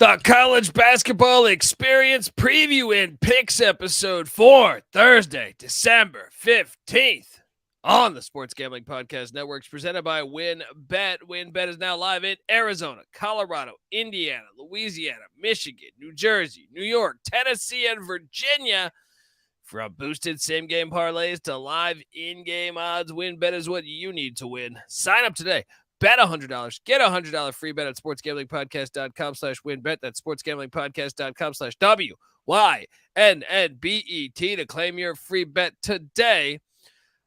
The College Basketball Experience Preview and Picks episode for Thursday, December 15th on the Sports Gambling Podcast Networks presented by WynnBET. WynnBET is now live in Arizona, Colorado, Indiana, Louisiana, Michigan, New Jersey, New York, Tennessee, and Virginia. From boosted same-game parlays to live in-game odds, WynnBET is what you need to win. Sign up today. Bet $100. Get a $100 free bet at sportsgamblingpodcast.com/WynnBET. That's sportsgamblingpodcast.com/WYNNBET to claim your free bet today.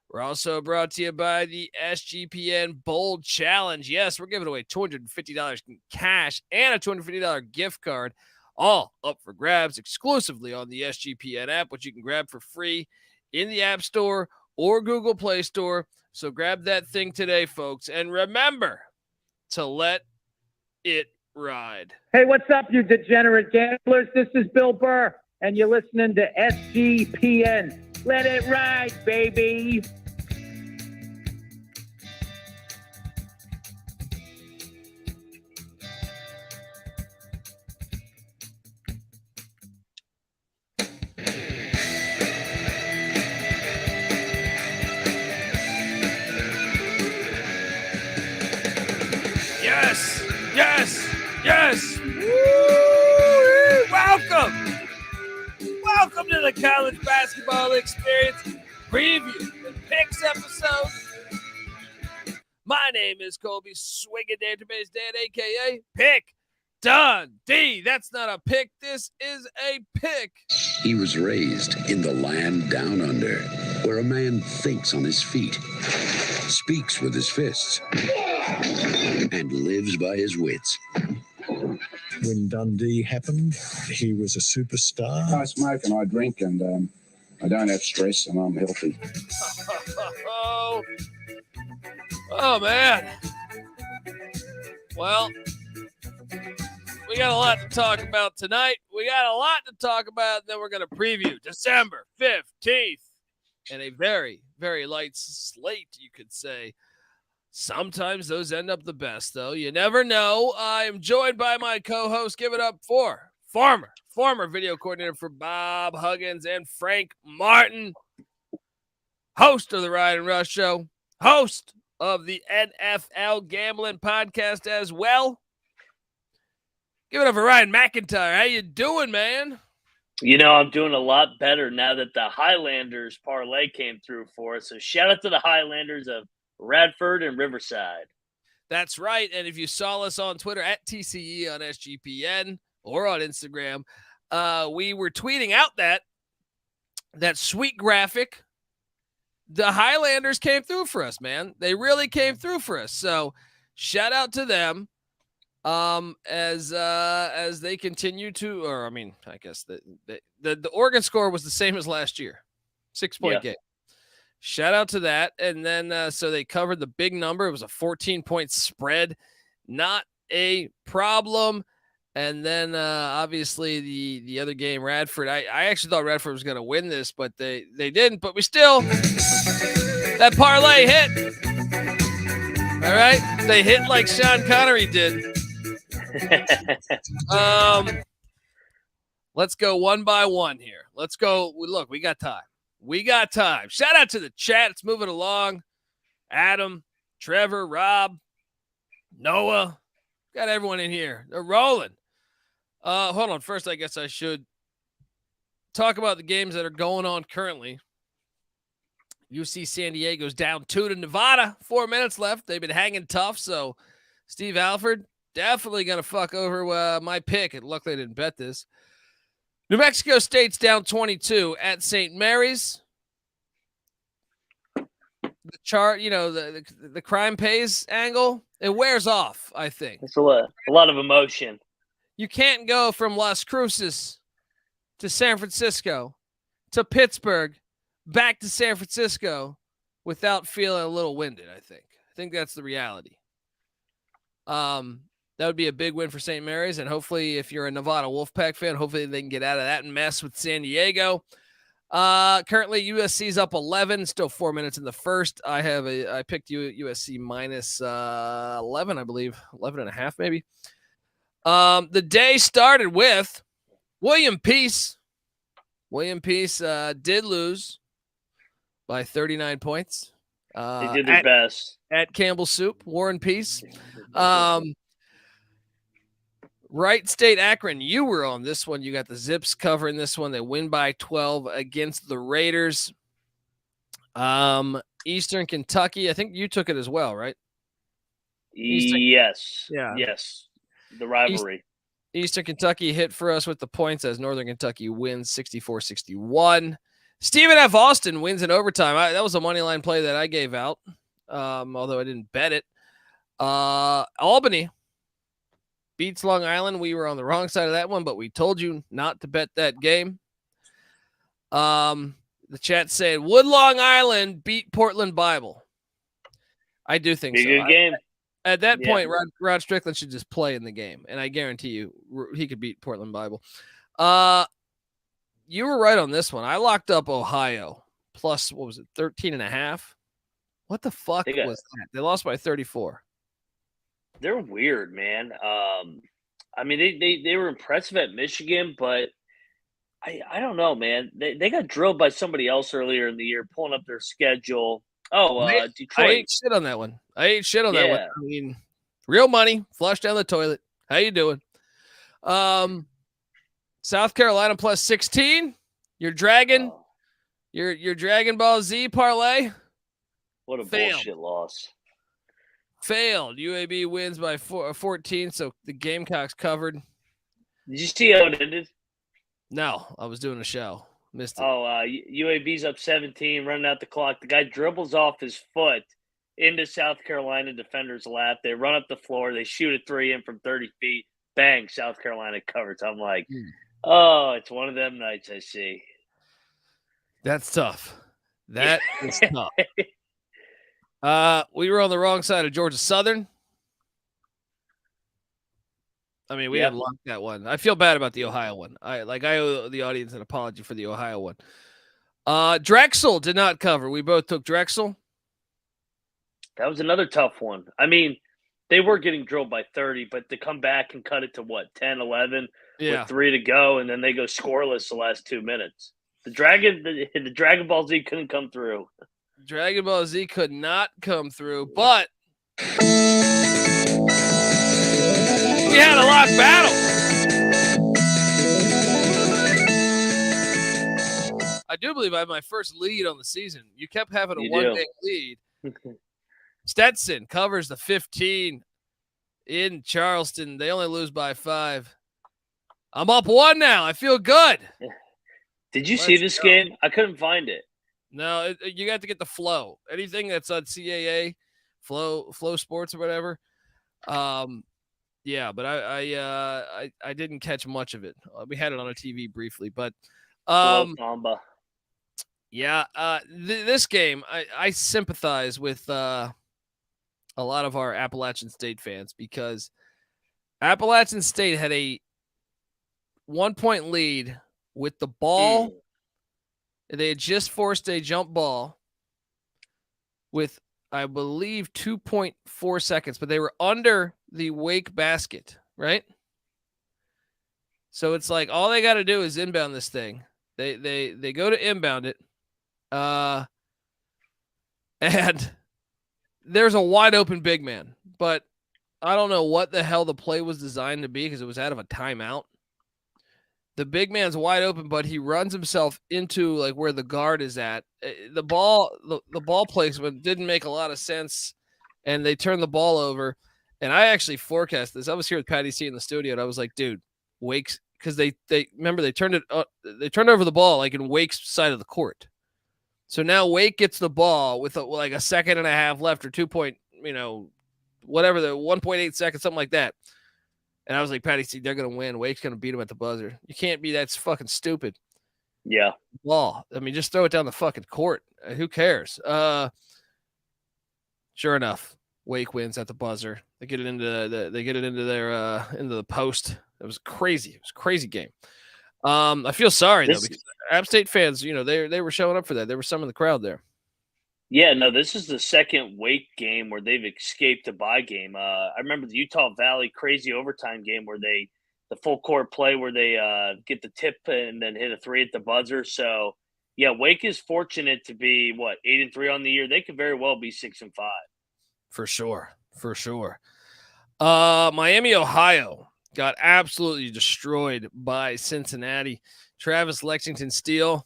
We're also brought to you by the SGPN Bold Challenge. Yes, we're giving away $250 in cash and a $250 gift card, all up for grabs exclusively on the SGPN app, which you can grab for free in the App Store or Google Play Store. So grab that thing today, folks. And remember to let it ride. Hey, what's up, you degenerate gamblers? This is Bill Burr, and you're listening to SGPN. Let it ride, baby. Yes. Woo! Welcome to the College Basketball Experience Preview and Picks episode. My name is Colby Swinging Database Dan, a.k.a. Pick Dundee. That's not a pick. This is a pick. He was raised in the land down under, where a man thinks on his feet, speaks with his fists, and lives by his wits. When Dundee happened, he was a superstar. I smoke and I drink and I don't have stress and I'm healthy. Oh, man. Well, we got a lot to talk about tonight. And then we're going to preview December 15th and a very, very light slate, you could say. Sometimes those end up the best, though. You never know. I am joined by my co-host. Give it up for former video coordinator for Bob Huggins and Frank Martin, host of the Ryan and Rush Show, host of the NFL Gambling Podcast as well. Give it up for Ryan McIntyre. How you doing, man? You know, I'm doing a lot better now that the Highlanders parlay came through for us. So shout out to the Highlanders of Radford and Riverside. That's right. And if you saw us on Twitter at TCE on SGPN or on Instagram, we were tweeting out that sweet graphic. The Highlanders came through for us, man. They really came through for us. So shout out to them. As they continue to, or I mean, I guess the Oregon score was the same as last year, 6-point game. Shout out to that. And then, so they covered the big number. It was a 14-point spread. Not a problem. And then, obviously, the other game, Radford. I actually thought Radford was going to win this, but they didn't. But we still, that parlay hit. All right? They hit like Sean Connery did. Let's go one by one here. Let's go. Look, we got time. Shout out to the chat. It's moving along. Adam, Trevor, Rob, Noah. Got everyone in here. They're rolling. Hold on. First, I guess I should talk about the games that are going on currently. UC San Diego's down 2 to Nevada. 4 minutes left. They've been hanging tough. So Steve Alford definitely going to fuck over my pick. And luckily I didn't bet this. New Mexico State's down 22 at St. Mary's. The chart, you know, the crime pays angle, it wears off, I think. It's a lot of emotion. You can't go from Las Cruces to San Francisco to Pittsburgh back to San Francisco without feeling a little winded, I think. I think that's the reality. That would be a big win for St. Mary's, and hopefully if you're a Nevada Wolfpack fan, hopefully they can get out of that mess with San Diego. Currently, USC's up 11, still 4 minutes in the first. I picked USC minus 11, I believe, 11 and a half maybe. The day started with William Peace. William Peace did lose by 39 points. They did their best. At Campbell Soup, Warren Peace. Wright State Akron, you were on this one. You got the Zips covering this one. They win by 12 against the Raiders. Eastern Kentucky, I think you took it as well, right? Yes. Yeah. Yes. The rivalry. Eastern Kentucky hit for us with the points as Northern Kentucky wins 64-61. Stephen F. Austin wins in overtime. That was a money line play that I gave out, although I didn't bet it. Albany beats Long Island. We were on the wrong side of that one, but we told you not to bet that game. The chat saying, would Long Island beat Portland Bible? I do think so. Good game. At that point, Rod Strickland should just play in the game, and I guarantee you he could beat Portland Bible. You were right on this one. I locked up Ohio plus, 13.5? What the fuck was that? They lost by 34. They're weird, man. I mean, they were impressive at Michigan, but I don't know, man. They got drilled by somebody else earlier in the year, pulling up their schedule. Detroit. I ate shit on that one. That one. I mean, real money, flush down the toilet. How you doing? South Carolina plus 16. Your Dragon, your Dragon Ball Z parlay. What a bullshit loss. Failed. UAB wins by 14, so the Gamecocks covered. Did you see how it ended? No, I was doing a show. Missed it. UAB's up 17, running out the clock. The guy dribbles off his foot into South Carolina defender's lap. They run up the floor. They shoot a three in from 30 feet. Bang, South Carolina covers. I'm like, it's one of them nights I see. That's tough. That is tough. We were on the wrong side of Georgia Southern. I mean, we had locked that one. I feel bad about the Ohio one. I owe the audience an apology for the Ohio one. Drexel did not cover. We both took Drexel. That was another tough one. I mean, they were getting drilled by 30, but to come back and cut it to 10, 11 with 3 to go, and then they go scoreless the last 2 minutes. The Dragon Ball Z couldn't come through. Dragon Ball Z could not come through, but we had a lock battle. I do believe I have my first lead on the season. You kept having a one-game lead. Stetson covers the 15 in Charleston. They only lose by 5. I'm up 1 now. I feel good. Did you see this game? I couldn't find it. No, you got to get the flow. Anything that's on CAA, flow sports or whatever. Yeah, but I didn't catch much of it. We had it on a TV briefly, but this game I sympathize with a lot of our Appalachian State fans because Appalachian State had a 1-point lead with the ball. They had just forced a jump ball with, I believe, 2.4 seconds, but they were under the Wake basket, right? So it's like all they got to do is inbound this thing. They go to inbound it, and there's a wide open big man, but I don't know what the hell the play was designed to be because it was out of a timeout. The big man's wide open, but he runs himself into like where the guard is at. The ball placement didn't make a lot of sense, and they turned the ball over. And I actually forecast this. I was here with Patty C in the studio, and I was like, "Dude, Wake's," because they remember they turned over the ball like in Wake's side of the court. So now Wake gets the ball with like a second and a half left or 1.8 seconds, something like that. And I was like, Patty C, they're going to win. Wake's going to beat them at the buzzer. You can't be that fucking stupid. Yeah. Ball. I mean, just throw it down the fucking court. Who cares? Sure enough, Wake wins at the buzzer. They get it into the post. It was crazy. It was a crazy game. I feel sorry though because App State fans, they were showing up for that. There were some in the crowd there. Yeah, no, this is the second Wake game where they've escaped a bye game. I remember the Utah Valley crazy overtime game where the full court play where they get the tip and then hit a 3 at the buzzer. So, yeah, Wake is fortunate to be 8-3 on the year. They could very well be 6-5. For sure. Miami, Ohio got absolutely destroyed by Cincinnati. Travis Lexington Steele,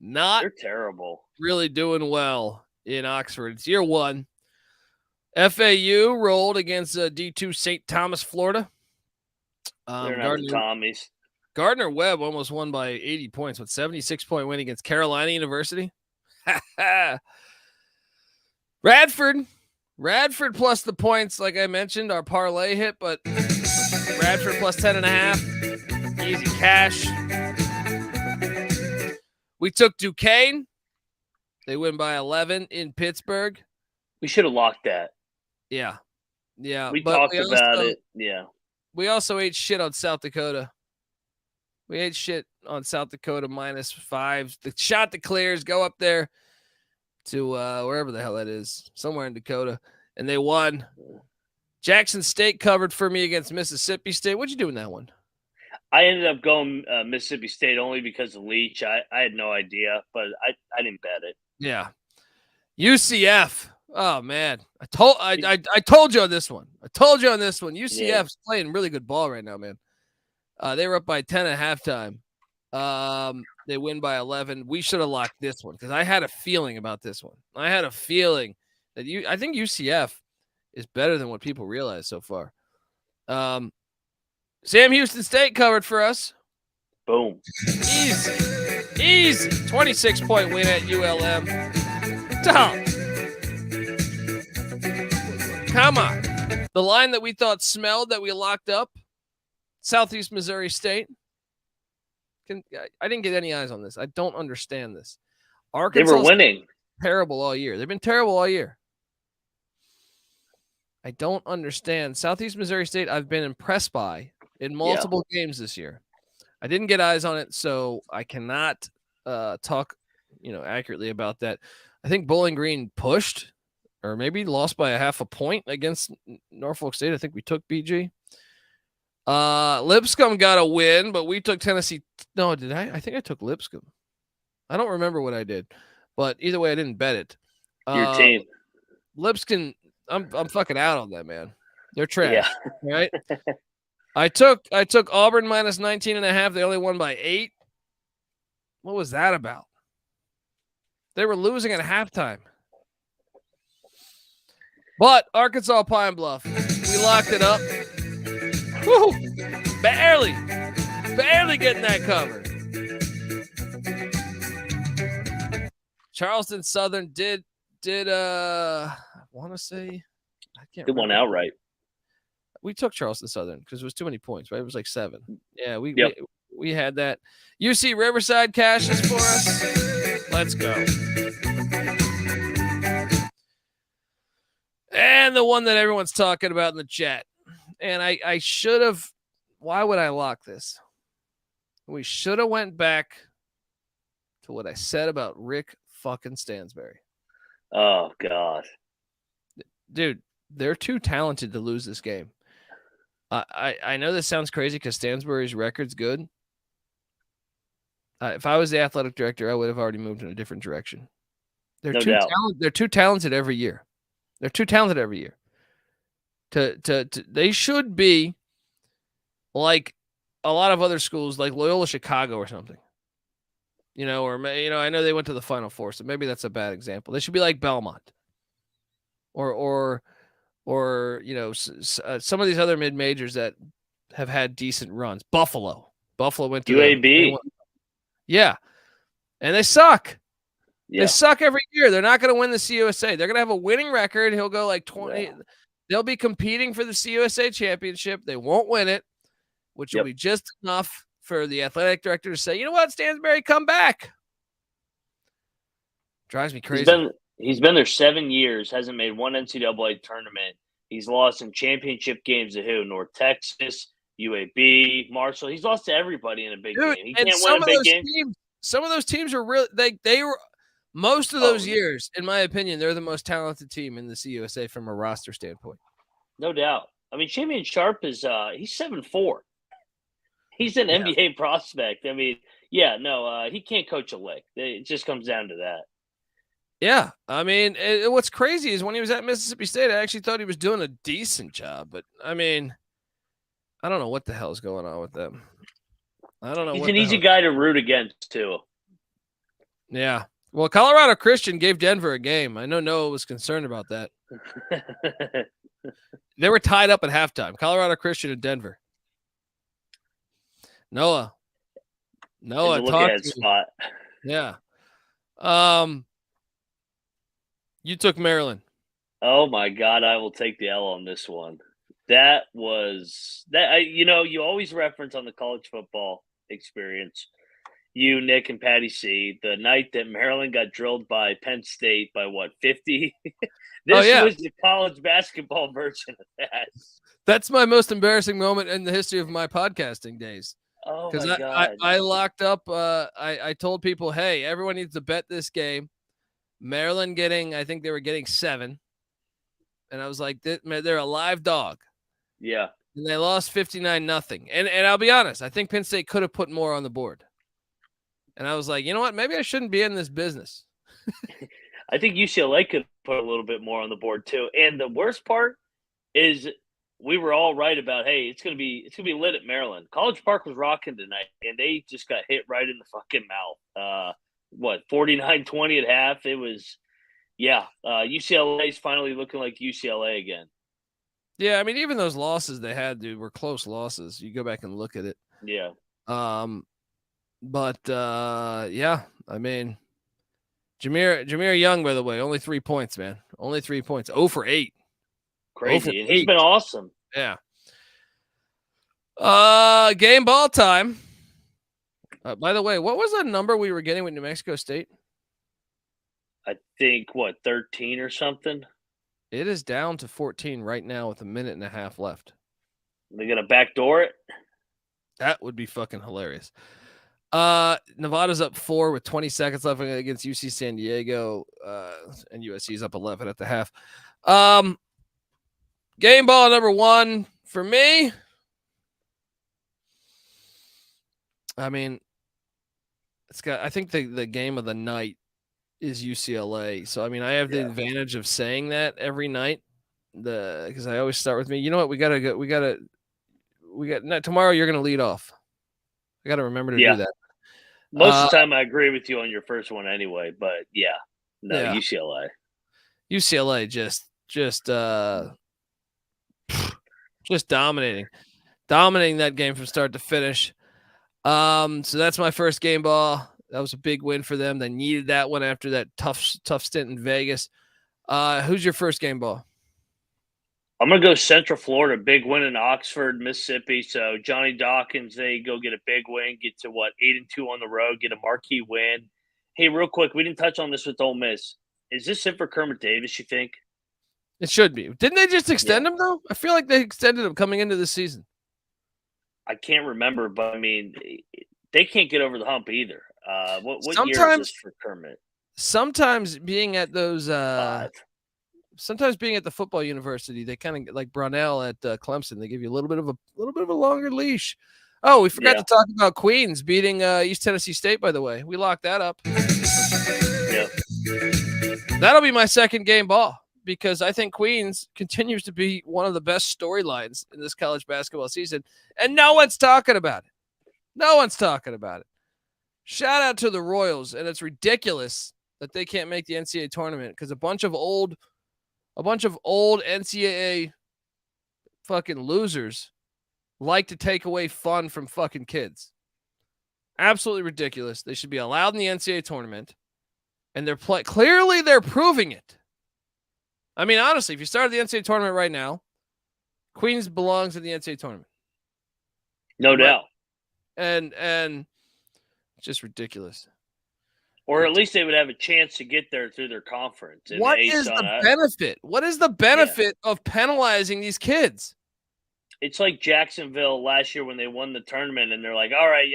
They're terrible. Really doing well in Oxford. It's year one. FAU rolled against D2 St. Thomas, Florida. They're not the Tommies. Gardner Webb almost won by 80 points with 76-point win against Carolina University. Radford plus the points, like I mentioned, our parlay hit, but Radford plus 10.5. Easy cash. We took Duquesne. They win by 11 in Pittsburgh. We should have locked that. Yeah. We talked about it. Yeah. We also ate shit on South Dakota. We ate shit on South Dakota -5. The shot that clears, go up there to wherever the hell that is, somewhere in Dakota, and they won. Jackson State covered for me against Mississippi State. What'd you do in that one? I ended up going Mississippi State only because of Leach. I had no idea, but I didn't bet it. Yeah. UCF. Oh man. I told you on this one. UCF's playing really good ball right now, man. They were up by 10 at halftime. They win by 11. We should have locked this one because I had a feeling about this one. I had a feeling that I think UCF is better than what people realize so far. Sam Houston State covered for us. Boom. Easy. 26-point win at ULM. Tom. Come on. The line that we thought smelled that we locked up, Southeast Missouri State. I didn't get any eyes on this. I don't understand this. Arkansas, they were winning. Terrible all year. They've been terrible all year. I don't understand. Southeast Missouri State, I've been impressed by in multiple games this year. I didn't get eyes on it, so I cannot talk, accurately about that. I think Bowling Green pushed or maybe lost by a half a point against Norfolk State. I think we took BG. Lipscomb got a win, but we took Tennessee. No, did I? I think I took Lipscomb. I don't remember what I did, but either way, I didn't bet it. Your team. Lipscomb, I'm fucking out on that, man. They're trash, right? I took Auburn -19.5. They only won by 8. What was that about? They were losing at halftime. But Arkansas Pine Bluff, we locked it up. Woo! Barely getting that covered. Charleston Southern did I want to say I can't. Good one outright. We took Charleston Southern because it was too many points, right? It was like 7. Yeah, we had that. UC Riverside cashes for us. Let's go. And the one that everyone's talking about in the chat. And I should have. Why would I lock this? We should have went back to what I said about Rick fucking Stansbury. Oh, God. Dude, they're too talented to lose this game. I know this sounds crazy because Stansbury's record's good. If I was the athletic director, I would have already moved in a different direction. They're too talented every year. They're too talented every year. They should be like a lot of other schools, like Loyola Chicago or something. I know they went to the Final Four, so maybe that's a bad example. They should be like Belmont, or some of these other mid majors that have had decent runs. Buffalo went to UAB. And they suck. Yeah. They suck every year. They're not going to win the CUSA. They're going to have a winning record. He'll go like 20. Yeah. They'll be competing for the CUSA championship. They won't win it, which will be just enough for the athletic director to say, you know what, Stansbury, come back. Drives me crazy. He's been there 7 years, hasn't made one NCAA tournament. He's lost in championship games to who? North Texas, UAB, Marshall. He's lost to everybody in a big game. He can't win a big game. Some of those teams are really they were Most of those years, in my opinion, they're the most talented team in the CUSA from a roster standpoint. No doubt. I mean, Shamian Sharp is he's 7'4". He's an NBA prospect. I mean, he can't coach a lick. It just comes down to that. Yeah, I mean, what's crazy is when he was at Mississippi State, I actually thought he was doing a decent job. But, I mean, I don't know what the hell's going on with them. I don't know. He's an easy guy to root against, too. Yeah. Well, Colorado Christian gave Denver a game. I know Noah was concerned about that. They were tied up at halftime. Colorado Christian and Denver. Noah, talk to spot. Yeah. You took Maryland. Oh my God, I will take the L on this one. That was that. You always reference on the college football experience. You, Nick, and Patty C. The night that Maryland got drilled by Penn State by 50? This was the college basketball version of that. That's my most embarrassing moment in the history of my podcasting days. Oh my God! I locked up. I told people, hey, everyone needs to bet this game. Maryland I think they were getting 7. And I was like, they're a live dog. Yeah. And they lost 59-0. And I'll be honest, I think Penn State could have put more on the board. And I was like, you know what? Maybe I shouldn't be in this business. I think UCLA could put a little bit more on the board too. And the worst part is we were all right about, hey, it's gonna be lit at Maryland. College Park was rocking tonight, and they just got hit right in the fucking mouth. 49-20 at half. It was, UCLA's finally looking like UCLA again. Yeah, I mean, even those losses they had, dude, were close losses. You go back and look at it. Yeah. I mean, Jameer Young, by the way, only 3 points, man. Only 3 points. 0 for 8. Crazy. And he's been awesome. Yeah. Game ball time. By the way, what was the number we were getting with New Mexico State? I think, 13 or something? It is down to 14 right now with a minute and a half left. They're going to backdoor it? That would be fucking hilarious. Nevada's up 4 with 20 seconds left against UC San Diego. And USC's up 11 at the half. Game ball number 1 for me. I mean, I think the game of the night is UCLA. So, I mean, I have the advantage of saying that every night because I always start with me. You know what? Tomorrow you're going to lead off. I got to remember to do that. Most of the time I agree with you on your first one anyway, but UCLA. UCLA just dominating that game from start to finish. So that's my first game ball. That was a big win for them. They needed that one after that tough stint in Vegas. Who's your first game ball? I'm going to go Central Florida, big win in Oxford, Mississippi. So Johnny Dawkins, they go get a big win, get to 8-2 on the road, get a marquee win. Hey, real quick, we didn't touch on this with Ole Miss. Is this it for Kermit Davis, you think? It should be. Didn't they just extend him, though? I feel like they extended him coming into the season. I can't remember, but, I mean, they can't get over the hump either. What year is this for Kermit? Sometimes being at those sometimes being at the football university, they kind of like Brownell at Clemson. They give you a little bit of a longer leash. Oh, we forgot to talk about Queens beating East Tennessee State, by the way. We locked that up. Yep. That'll be my second game ball because I think Queens continues to be one of the best storylines in this college basketball season, and no one's talking about it. No one's talking about it. Shout out to the Royals, and it's ridiculous that they can't make the NCAA tournament because a bunch of old NCAA fucking losers like to take away fun from fucking kids. Absolutely ridiculous. They should be allowed in the NCAA tournament, and clearly they're proving it. I mean, honestly, if you started the NCAA tournament right now, Queens belongs in the NCAA tournament. No doubt. And it's just ridiculous. Or at least they would have a chance to get there through their conference. What is the benefit? What is the benefit of penalizing these kids? It's like Jacksonville last year when they won the tournament and they're like, all right,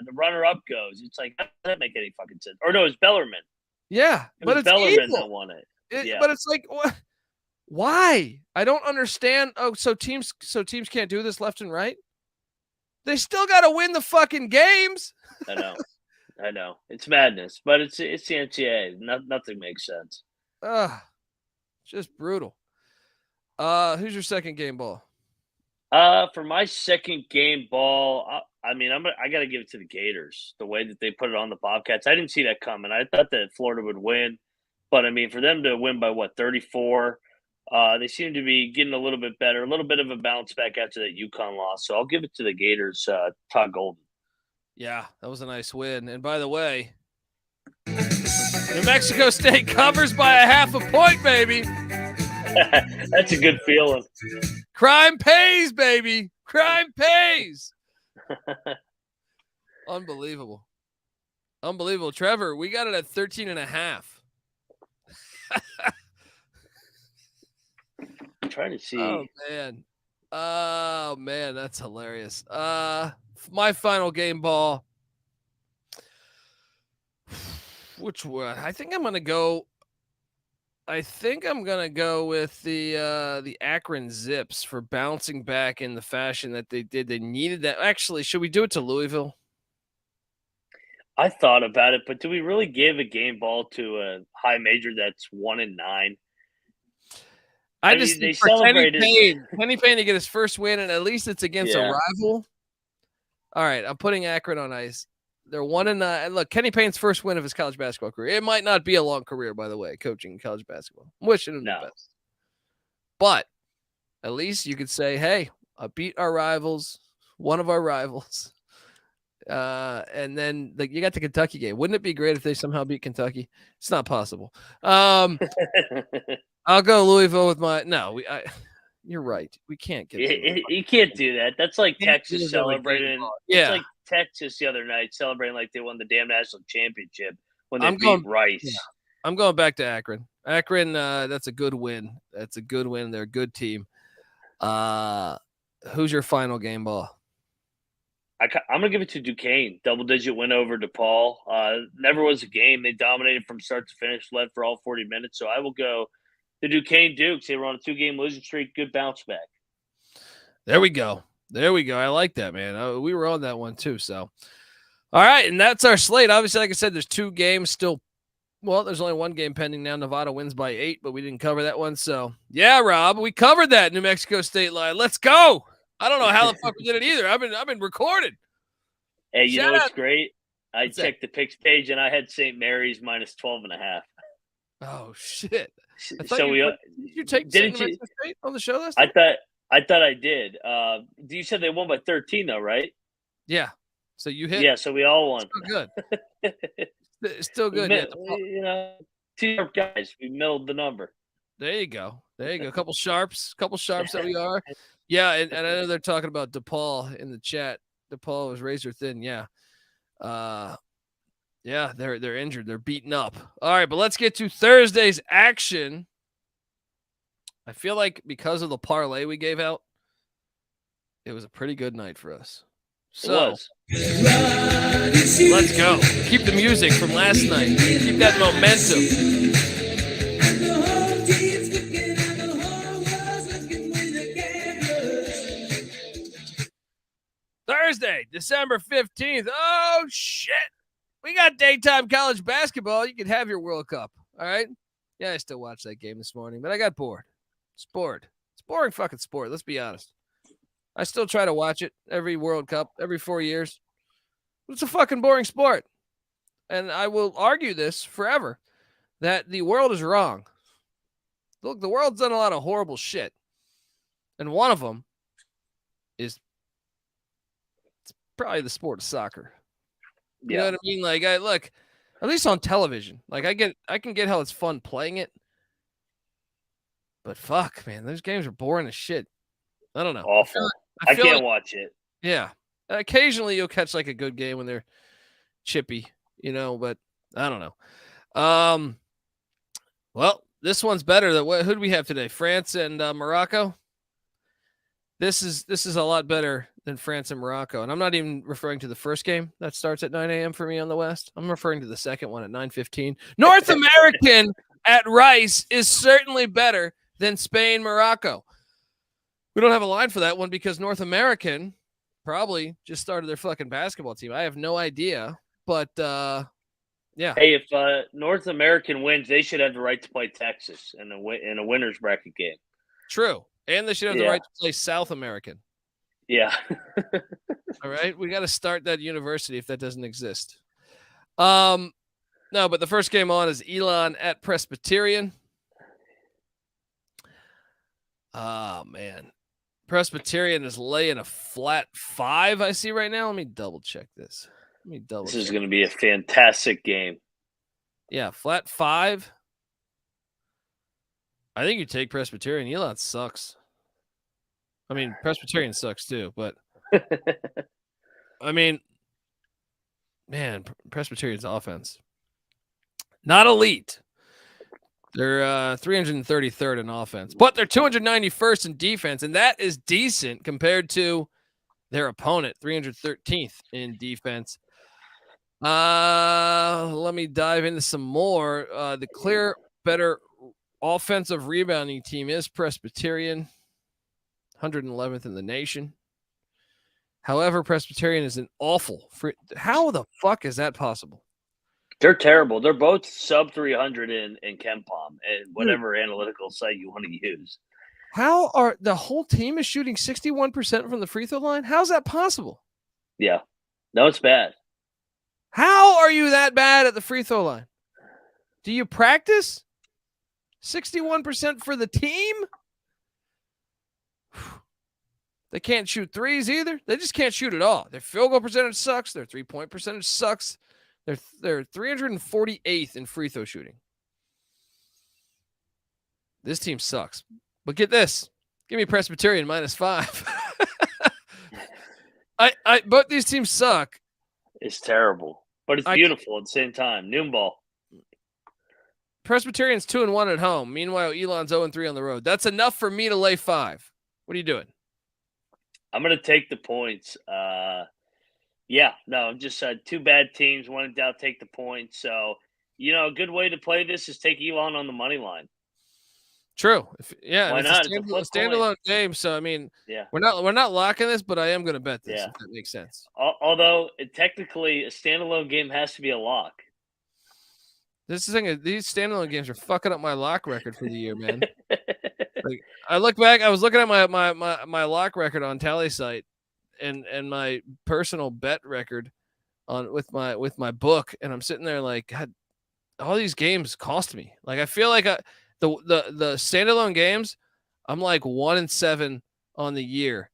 the runner-up goes. It's like, that doesn't make any fucking sense. Or no, it's Bellarmine. Yeah, but it's Bellarmine evil. that won it. But it's like, what? Why? I don't understand. Oh, so teams can't do this left and right? They still got to win the fucking games. I know. It's madness, but it's the NCAA. Nothing makes sense. Just brutal. Who's your second game ball? For my second game ball, I got to give it to the Gators. The way that they put it on the Bobcats, I didn't see that coming. I thought that Florida would win, but I mean, for them to win by 34, they seem to be getting a little bit better, a little bit of a bounce back after that UConn loss. So I'll give it to the Gators. Todd Golden. Yeah, that was a nice win. And by the way, New Mexico State covers by a half a point, baby. That's a good feeling. Crime pays, baby. Crime pays. Unbelievable. Trevor, we got it at 13.5. I'm trying to see. Oh man, that's hilarious. My final game ball. Which one? I think I'm gonna go with the Akron Zips for bouncing back in the fashion that they did. They needed that. Actually, should we do it to Louisville? I thought about it, but do we really give a game ball to a high major that's 1-9? I just they celebrated. Kenny Payne to get his first win, and at least it's against a rival. All right, I'm putting Akron on ice. They're 1-9. Look, Kenny Payne's first win of his college basketball career. It might not be a long career, by the way, coaching college basketball. I'm wishing him the best. But at least you could say, hey, I beat our rivals, one of our rivals. And then you got the Kentucky game. Wouldn't it be great if they somehow beat Kentucky? It's not possible. I'll go Louisville with my you're right. We can't get you can't do that. That's like Texas celebrating. Yeah. It's like Texas the other night celebrating like they won the damn national championship when they beat Rice. Yeah. I'm going back to Akron. Akron, that's a good win. That's a good win. They're a good team. Who's your final game ball? I'm going to give it to Duquesne. Double-digit win over DePaul. Never was a game. They dominated from start to finish, led for all 40 minutes. So I will go the Duquesne Dukes. They were on a 2-game losing streak. Good bounce back. There we go. I like that, man. We were on that one too. So, all right. And that's our slate. Obviously, like I said, there's 2 games still. Well, there's only 1 game pending now. Nevada wins by 8, but we didn't cover that one. So, yeah, Rob, we covered that New Mexico State line. Let's go. I don't know how the fuck we did it either. I've been recorded. Hey, you know what's great? I checked the picks page and I had St. Mary's minus 12.5. Oh shit! So did you take St. Mary's State on the show last time? I thought I did. You said they won by 13 though, right? Yeah. So you hit. Yeah. So we all won. Still good. It's still good. You know, 2 sharp guys. We milled the number. There you go. A couple sharps that we are. Yeah, and I know they're talking about DePaul in the chat. DePaul was razor thin. Yeah. They're injured. They're beaten up. All right, but let's get to Thursday's action. I feel like because of the parlay we gave out, it was a pretty good night for us. So let's go. Keep the music from last night. Keep that momentum. Thursday, December 15th. Oh, shit. We got daytime college basketball. You can have your World Cup. All right? Yeah, I still watched that game this morning, but I got bored. It's bored. It's boring fucking sport. Let's be honest. I still try to watch it every World Cup, every 4 years. It's a fucking boring sport. And I will argue this forever, that the world is wrong. Look, the world's done a lot of horrible shit. And one of them is probably the sport of soccer. You know what I mean? Like, look, at least on television, like I can get how it's fun playing it. But fuck, man, those games are boring as shit. I don't know. Awful. I can't watch it. Yeah. Occasionally you'll catch like a good game when they're chippy, but I don't know. Well, this one's better. Who do we have today? France and Morocco. This is a lot better than France and Morocco. And I'm not even referring to the first game that starts at 9 a.m. for me on the West. I'm referring to the second one at 9:15. North American at Rice is certainly better than Spain, Morocco. We don't have a line for that one because North American probably just started their fucking basketball team. I have no idea, but yeah. Hey, if North American wins, they should have the right to play Texas in a winners bracket game. True. And they should have the right to play South American. Yeah. All right. We got to start that university if that doesn't exist. No, but the first game on is Elon at Presbyterian. Oh, man. Presbyterian is laying a flat 5, I see right now. Let me double check this. This is going to be a fantastic game. Yeah, flat 5. I think you take Presbyterian. Elon sucks. I mean, Presbyterian sucks too, but I mean, man, Presbyterian's offense. Not elite. They're 333rd in offense, but they're 291st in defense, and that is decent compared to their opponent, 313th in defense. Let me dive into some more. The clear better offensive rebounding team is Presbyterian, 111th in the nation. However, Presbyterian is an awful free. How the fuck is that possible? They're terrible. They're both sub 300 in KenPom and whatever analytical site you want to use. How are the whole team is shooting 61% from the free throw line? How's that possible? Yeah. No, it's bad. How are you that bad at the free throw line? Do you practice 61% for the team? They can't shoot threes either. They just can't shoot at all. Their field goal percentage sucks. Their 3-point percentage sucks. They're 348th in free throw shooting. This team sucks. But get this. Give me Presbyterian -5. Both these teams suck. It's terrible. But it's beautiful at the same time. Noon ball. Presbyterian's 2-1 at home. Meanwhile, Elon's 0-3 on the road. That's enough for me to lay 5. What are you doing? I'm going to take the points. Just two bad teams. One in doubt, take the points. So, a good way to play this is take Elon on the money line. True. Why not? It's a standalone game. So, I mean, yeah, we're not locking this, but I am going to bet this, if that makes sense. Although, technically, a standalone game has to be a lock. This is the thing. These standalone games are fucking up my lock record for the year, man. I look back. I was looking at my lock record on Tally site, and my personal bet record with my book, and I'm sitting there like, God, all these games cost me. Like I feel like the standalone games, I'm like 1-7 on the year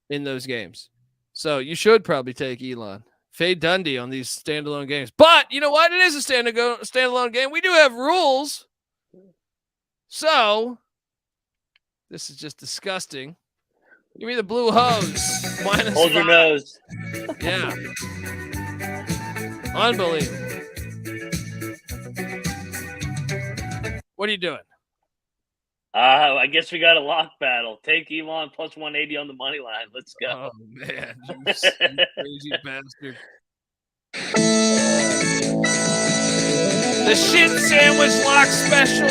in those games. So you should probably take Elon. Fade Dundee on these standalone games. But you know what? It is a standalone game. We do have rules. So this is just disgusting. Give me the blue hose. Hold your nose. Yeah. Unbelievable. What are you doing? I guess we got a lock battle. Take Elon plus 180 on the money line. Let's go. Oh, man. You crazy bastard. The shit sandwich lock special.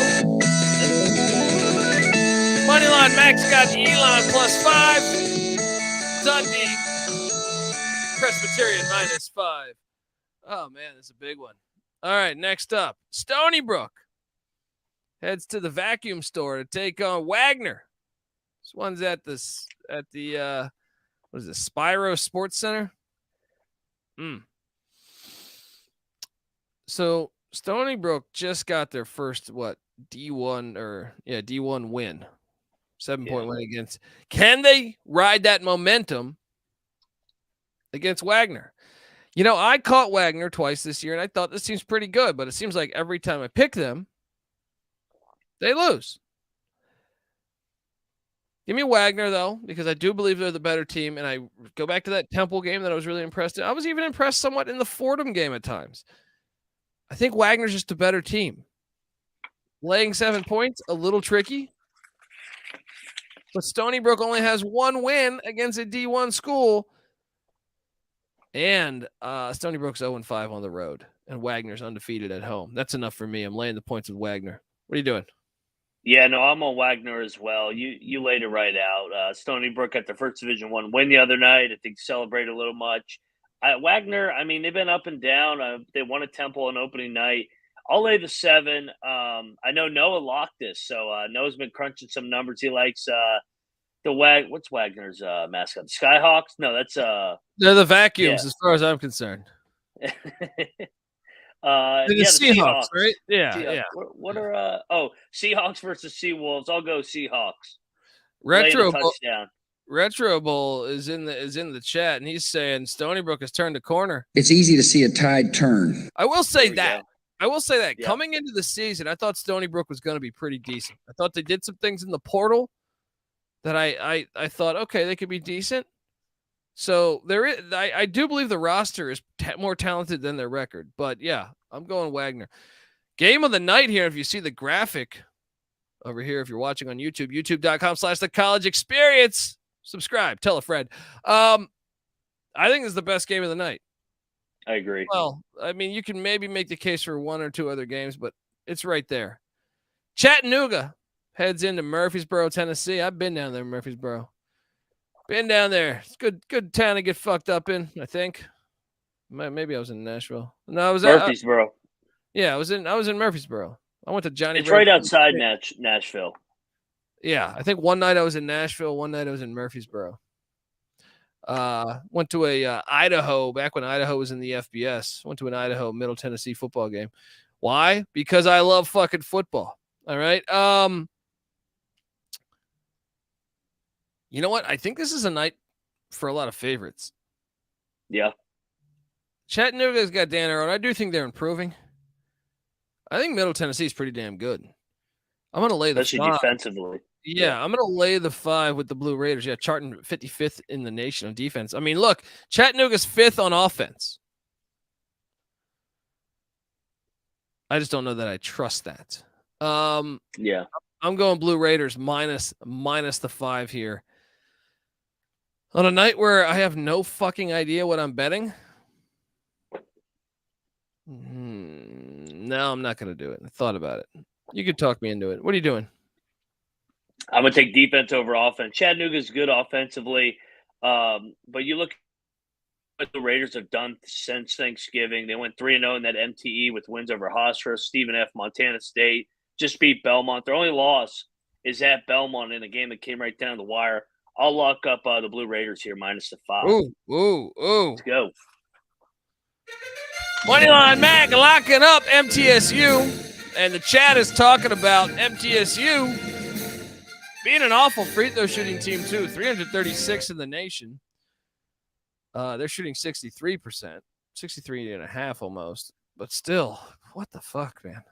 Moneyline Max got Elon +5. Dundee. Presbyterian -5. Oh, man, that's a big one. All right, next up. Stony Brook heads to the vacuum store to take on Wagner. This one's at the what is it, Spyro Sports Center? So Stony Brook just got their first D1 win. 7-point win against. Can they ride that momentum against Wagner? I caught Wagner twice this year, and I thought this seems pretty good, but it seems like every time I pick them, they lose. Give me Wagner, though, because I do believe they're the better team, and I go back to that Temple game that I was really impressed in. I was even impressed somewhat in the Fordham game at times. I think Wagner's just a better team. Laying 7 points, a little tricky. But Stony Brook only has one win against a D1 school. And Stony Brook's 0-5 on the road. And Wagner's undefeated at home. That's enough for me. I'm laying the points with Wagner. What are you doing? Yeah, no, I'm on Wagner as well. You laid it right out. Stony Brook got their first Division I win the other night. I think celebrated a little much. Wagner, I mean, they've been up and down. They won at Temple on opening night. I'll lay the 7. I know Noah locked this, so Noah's been crunching some numbers. He likes what's Wagner's mascot? The Skyhawks? No, that's they're the Vacuums as far as I'm concerned. The Seahawks, right? Yeah, Seahawks. yeah. What are Seahawks versus Seawolves? I'll go Seahawks. Retro Bowl is in the chat, and he's saying Stony Brook has turned a corner. It's easy to see a tide turn. I will say that. Yeah. Coming into the season, I thought Stony Brook was going to be pretty decent. I thought they did some things in the portal that I thought, okay, they could be decent. So I do believe the roster is more talented than their record. But yeah, I'm going Wagner. Game of the night here. If you see the graphic over here, if you're watching on YouTube, youtube.com/thecollegeexperience. Subscribe. Tell a friend. I think it's the best game of the night. I agree. Well, I mean, you can maybe make the case for one or two other games, but it's right there. Chattanooga heads into Murfreesboro, Tennessee. I've been down there, Murfreesboro. Been down there. It's good town to get fucked up in, I think. Maybe I was in Nashville. No, I was Murfreesboro. I was in Murfreesboro. I went to Johnny. It's right outside Nashville. Yeah, I think one night I was in Nashville, one night I was in Murfreesboro. Went to a Idaho back when Idaho was in the FBS. Went to an Idaho Middle Tennessee football game. Why? Because I love fucking football. All right. You know what? I think this is a night for a lot of favorites. Yeah. Chattanooga's got Dan Arrow. I do think they're improving. I think Middle Tennessee is pretty damn good. I'm going to lay the especially defensively. Yeah, I'm going to lay the 5 with the Blue Raiders. Yeah, charting 55th in the nation on defense. I mean, look, Chattanooga's 5th on offense. I just don't know that I trust that. Yeah. I'm going Blue Raiders minus the 5 here. On a night where I have no fucking idea what I'm betting. No, I'm not going to do it. I thought about it. You could talk me into it. What are you doing? I'm going to take defense over offense. Chattanooga's good offensively, but you look at what the Raiders have done since Thanksgiving. They went 3-0 in that MTE with wins over Hofstra, Stephen F., Montana State, just beat Belmont. Their only loss is at Belmont in a game that came right down the wire. I'll lock up the Blue Raiders here minus the 5. Ooh. Let's go. Moneyline Mac locking up MTSU, and the chat is talking about MTSU being an awful free throw shooting team too. 336 in the nation. They're shooting 63%, 63.5 almost. But still, what the fuck, man?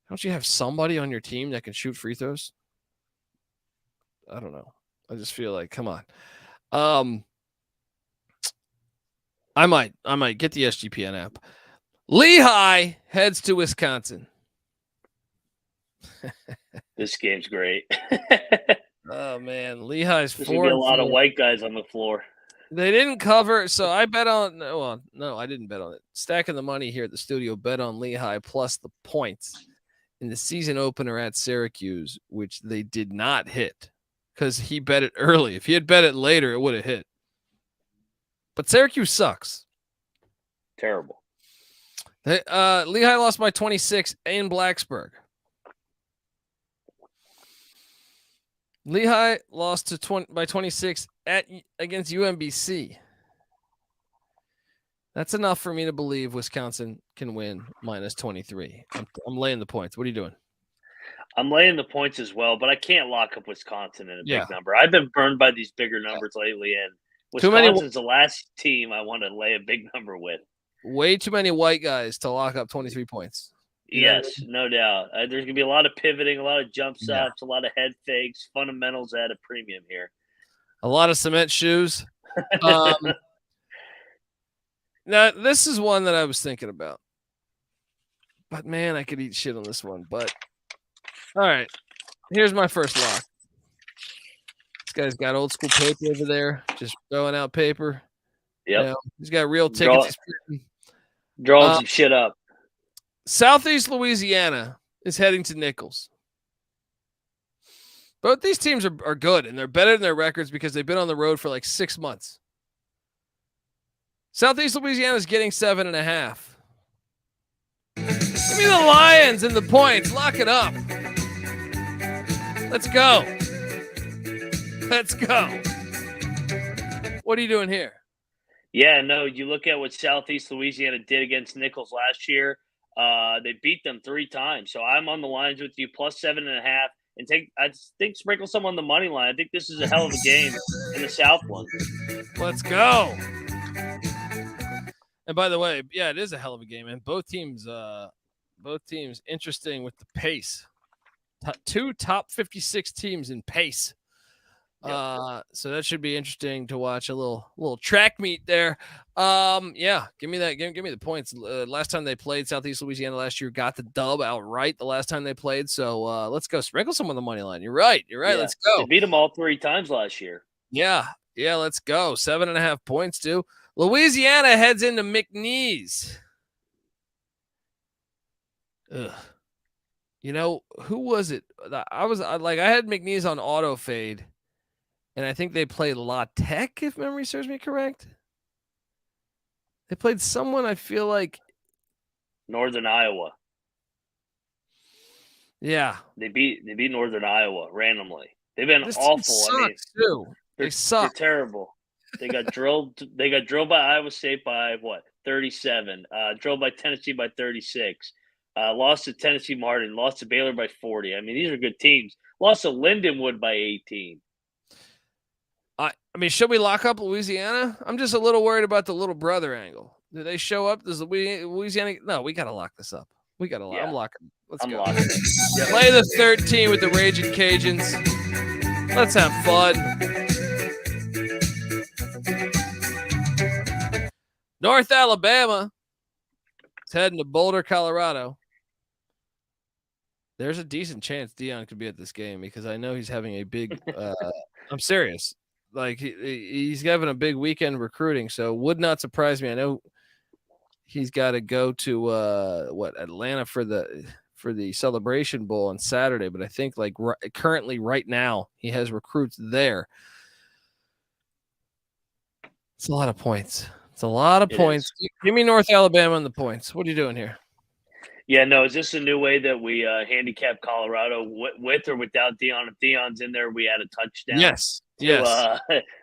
Don't you have somebody on your team that can shoot free throws? I don't know. I just feel like, come on. I might get the SGPN app. Lehigh heads to Wisconsin. This game's great. Oh man, Lehigh's 4. There's gonna be a lot of white guys on the floor. They didn't cover, so I bet on. Well, no, I didn't bet on it. Stacking the money here at the studio, bet on Lehigh plus the points in the season opener at Syracuse, which they did not hit because he bet it early. If he had bet it later, it would have hit. But Syracuse sucks. Terrible. Lehigh lost by 26 in Blacksburg. Lehigh lost by 26 against UMBC. That's enough for me to believe Wisconsin can win minus 23. I'm laying the points. What are you doing? I'm laying the points as well, but I can't lock up Wisconsin in a big number. I've been burned by these bigger numbers lately, and Wisconsin's the last team I want to lay a big number with. Way too many white guys to lock up 23 points. Yes, no doubt. There's going to be a lot of pivoting, a lot of jump stops, a lot of head fakes, fundamentals at a premium here. A lot of cement shoes. Now, this is one that I was thinking about. But, man, I could eat shit on this one. But, all right, here's my first lock. guy's got old school paper over there, just throwing out paper. Yep. You know, he's got real tickets. Drawing some shit up. Southeast Louisiana is heading to Nichols. Both these teams are good, and they're better than their records because they've been on the road for like 6 months. Southeast Louisiana is getting 7.5. Give me the Lions and the points. Lock it up. Let's go. Let's go. What are you doing here? Yeah, no, you look at what Southeast Louisiana did against Nichols last year. They beat them 3 times. So I'm on the Lions with you, plus 7.5. And I think sprinkle some on the money line. I think this is a hell of a game in the South one. Let's go. And by the way, yeah, it is a hell of a game, and both teams interesting with the pace. 2 top 56 teams in pace. Yep. So that should be interesting to watch. A little track meet there. Yeah, give me that. Give me the points. Last time they played, Southeast Louisiana last year got the dub outright. The last time they played, so let's go sprinkle some on the money line. You're right. Yeah. Let's go. They beat them all 3 times last year. Yeah. Let's go. 7.5 points too. Louisiana heads into McNeese. Ugh. You know, who was it? I had McNeese on auto fade. And I think they played La Tech, if memory serves me correct. They played someone, I feel like. Northern Iowa. Yeah. They beat Northern Iowa randomly. They've been awful. They suck. They're terrible. They got drilled. They got drilled by Iowa State by 37. Drilled by Tennessee by 36. Lost to Tennessee Martin. Lost to Baylor by 40. I mean, these are good teams. Lost to Lindenwood by 18. I mean, should we lock up Louisiana? I'm just a little worried about the little brother angle. Do they show up? Does Louisiana? No, we got to lock this up. We got to lock. Yeah. I'm locking. Let's go. Locking it. Yep. Play the 13 with the Raging Cajuns. Let's have fun. North Alabama is heading to Boulder, Colorado. There's a decent chance Dion could be at this game because I know he's having a big I'm serious. Like he's having a big weekend recruiting, so would not surprise me. I know he's got to go to Atlanta for the Celebration Bowl on Saturday, but I think currently right now he has recruits there. It's a lot of points. It's a lot of points. Give me North Alabama and the points. What are you doing here? Yeah, no, is this a new way that we handicap Colorado with or without Dion? If Dion's in there, we add a touchdown. Yes.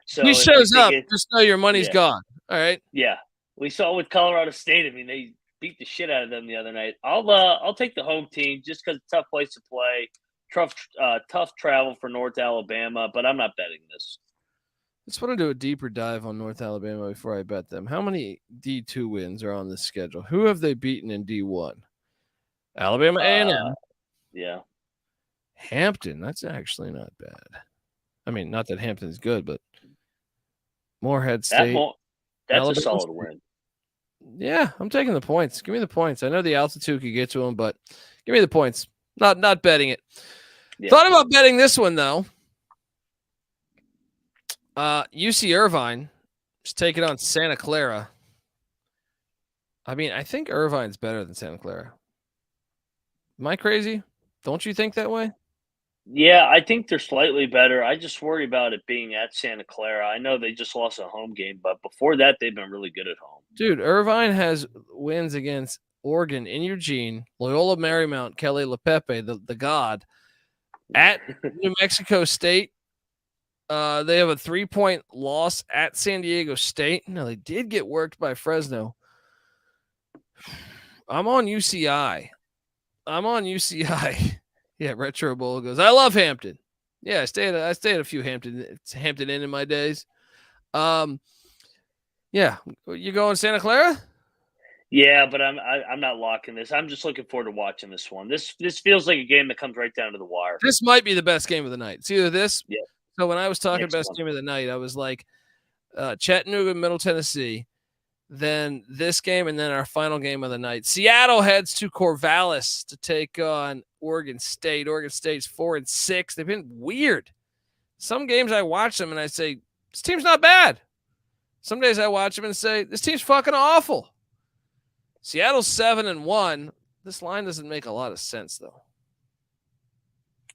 So he shows up. Just know your money's gone. All right. Yeah, we saw with Colorado State. I mean, they beat the shit out of them the other night. I'll take the home team just because it's a tough place to play. Tough travel for North Alabama, but I'm not betting this. I just want to do a deeper dive on North Alabama before I bet them. How many D2 wins are on this schedule? Who have they beaten in D1? Alabama A&M. Yeah. Hampton. That's actually not bad. I mean, not that Hampton's good, but Morehead State. That's Alabama a solid State. win. Yeah, I'm taking the points. Give me the points. I know the altitude could get to them, but give me the points. Not betting it. Yeah. Thought about betting this one, though. UC Irvine is taking on Santa Clara. I mean, I think Irvine's better than Santa Clara. Am I crazy? Don't you think that way? Yeah, I think they're slightly better. I just worry about it being at Santa Clara. I know they just lost a home game, but before that, they've been really good at home. Dude, Irvine has wins against Oregon in Eugene, Loyola Marymount, Kelly LePepe, the god, at New Mexico State. They have a 3-point loss at San Diego State. Now, they did get worked by Fresno. I'm on UCI. Yeah, Retro Bowl goes, I love Hampton. Yeah, I stayed at a few Hampton Inn in my days. Yeah, you going Santa Clara? Yeah, but I'm not locking this. I'm just looking forward to watching this one. This feels like a game that comes right down to the wire. This might be the best game of the night. It's either this. Yeah. So when I was talking best game of the night, I was like Chattanooga, Middle Tennessee, then this game, and then our final game of the night. Seattle heads to Corvallis to take on Oregon State. Oregon State's 4-6. They've been weird. some games I watch them and I say, this team's not bad. Some days I watch them and say, this team's fucking awful. Seattle's 7-1. This line doesn't make a lot of sense, though.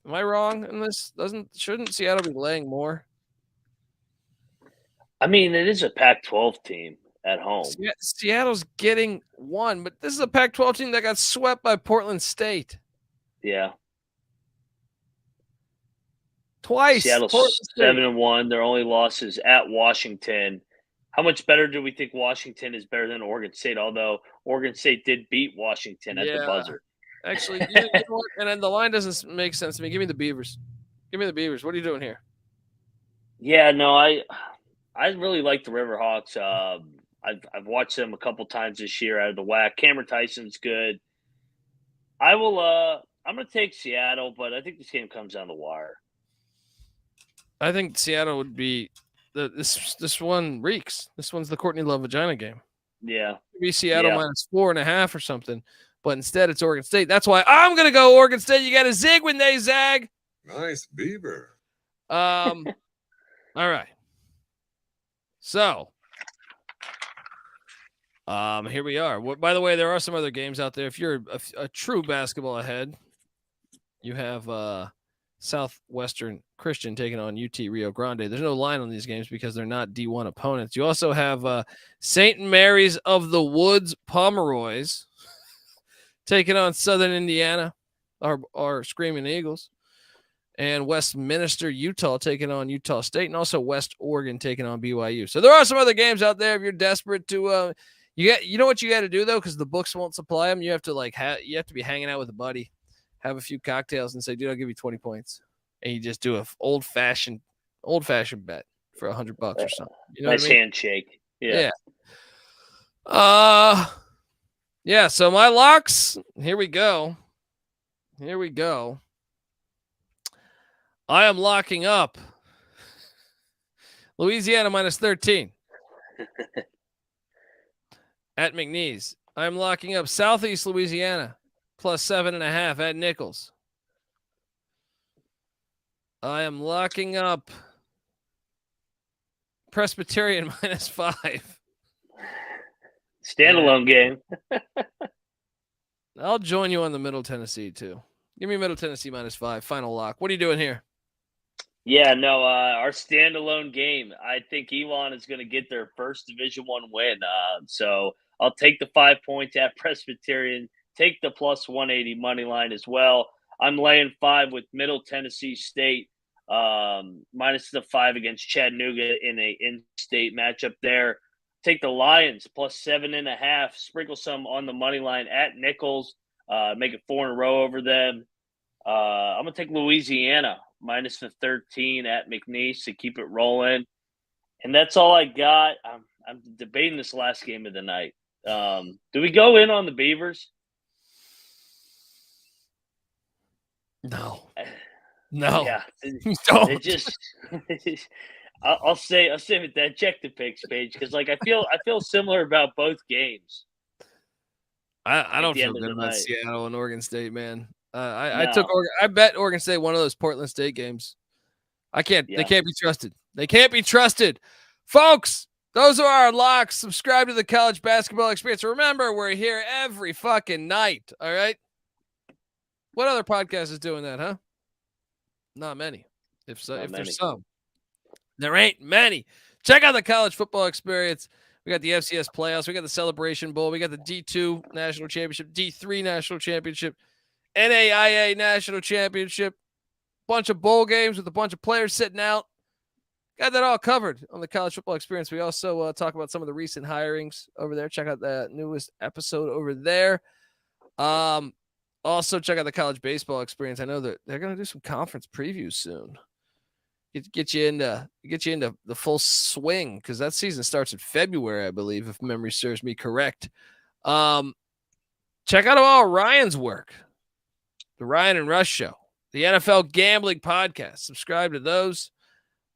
Am I wrong in this? Shouldn't Seattle be laying more? I mean, it is a Pac-12 team at home. Seattle's getting 1, but this is a Pac-12 team that got swept by Portland State. Yeah. Twice. Seattle's 7-1. Their only loss is at Washington. How much better do we think Washington is better than Oregon State? Although Oregon State did beat Washington at the buzzer. Actually, you know what? And then the line doesn't make sense to me. Give me the Beavers. Give me the Beavers. What are you doing here? Yeah, no, I really like the Riverhawks. I've watched them a couple times this year out of the WAC. Cameron Tyson's good. I'm going to take Seattle, but I think this game comes down the wire. I think Seattle would be this one reeks. This one's the Courtney Love vagina game. Yeah. Maybe Seattle minus 4.5 or something, but instead it's Oregon State. That's why I'm going to go Oregon State. You got to zig when they zag. Nice Beaver. All right. So, here we are. By the way, there are some other games out there. If you're a true basketball head, you have Southwestern Christian taking on UT Rio Grande. There's no line on these games because they're not D1 opponents. You also have St. Mary's of the Woods Pomeroys taking on Southern Indiana, our Screaming Eagles, and Westminster, Utah taking on Utah State, and also West Oregon taking on BYU. So there are some other games out there if you're desperate to you know what you got to do though, because the books won't supply them. You have to you have to be hanging out with a buddy, have a few cocktails, and say, dude, I'll give you 20 points. And you just do a old fashioned bet for $100 or something. You know nice what I mean? Handshake. Yeah. Yeah. So my locks, here we go. I am locking up Louisiana minus 13 at McNeese. I'm locking up Southeast Louisiana plus 7.5 at Nichols. I am locking up Presbyterian minus 5. Standalone game. I'll join you on the Middle Tennessee too. Give me Middle Tennessee minus 5. Final lock. What are you doing here? Yeah, no, our standalone game. I think Elon is going to get their first Division I win. So I'll take the 5 points at Presbyterian. Take the plus 180 money line as well. I'm laying 5 with Middle Tennessee State, minus the 5 against Chattanooga in a in-state matchup there. Take the Lions plus 7.5. Sprinkle some on the money line at Nichols. Make it 4 in a row over them. I'm gonna take Louisiana minus the 13 at McNeese to keep it rolling, and that's all I got. I'm debating this last game of the night. Do we go in on the Beavers? No. Yeah, Don't. it just. I'll say with that check the picks page because I feel similar about both games. I don't feel good about Seattle and Oregon State, man. I bet Oregon State one of those Portland State games. They can't be trusted. They can't be trusted. Folks, those are our locks. Subscribe to the College Basketball Experience. Remember, we're here every fucking night. All right. What other podcast is doing that, huh? Not many. If there's some. There ain't many. Check out the College Football Experience. We got the FCS playoffs. We got the Celebration Bowl. We got the D2 National Championship, D3 National Championship, NAIA National Championship. Bunch of bowl games with a bunch of players sitting out. Got that all covered on the College Football Experience. We also talk about some of the recent hirings over there. Check out the newest episode over there. Also, check out the College Baseball Experience. I know that they're going to do some conference previews soon. Get you into the full swing because that season starts in February, I believe, if memory serves me correct. Check out all Ryan's work, the Ryan and Rush Show, the NFL Gambling Podcast. Subscribe to those,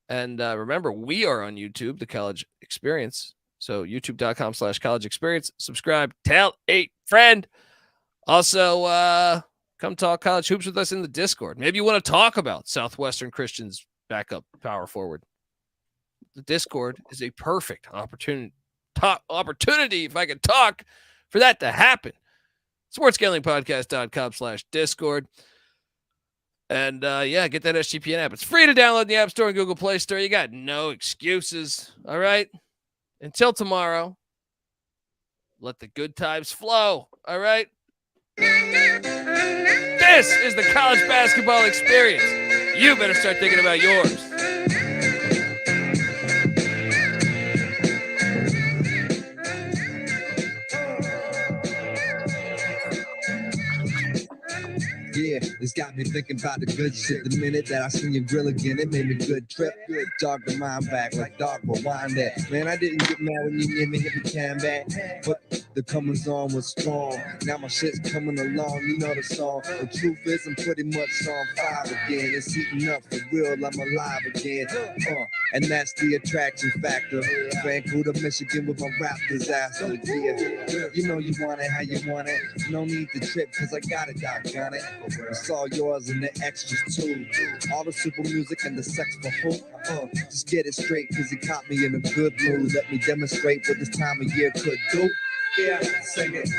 and remember, we are on YouTube, the College Experience. So YouTube.com/College Experience. Subscribe, tell a friend. Also, come talk college hoops with us in the Discord. Maybe you want to talk about Southwestern Christian's backup power forward. The Discord is a perfect opportunity, if I can talk, for that to happen. SportsGamblingPodcast.com/Discord. And get that SGPN app. It's free to download in the App Store and Google Play Store. You got no excuses. All right. Until tomorrow, let the good times flow. All right. This is the college basketball experience. You better start thinking about yours. Yeah, it's got me thinking about the good shit. The minute that I seen your grill again, it made me good trip. Good dog the mind back like dog, but wind that. Man, I didn't get mad when you near me hit the can back, but the comings on was strong. Now my shit's coming along, you know the song. The truth is I'm pretty much on fire again. It's heating up for real, I'm alive again. And that's the attraction factor. Vancouver, Michigan with my rap disaster. Yeah, you know you want it how you want it. No need to trip, cause I got it, doggone it. It's all yours and the extras too. All the super music and the sex for hope. Just get it straight, cause he caught me in a good mood. Let me demonstrate what this time of year could do. Yeah, sing it.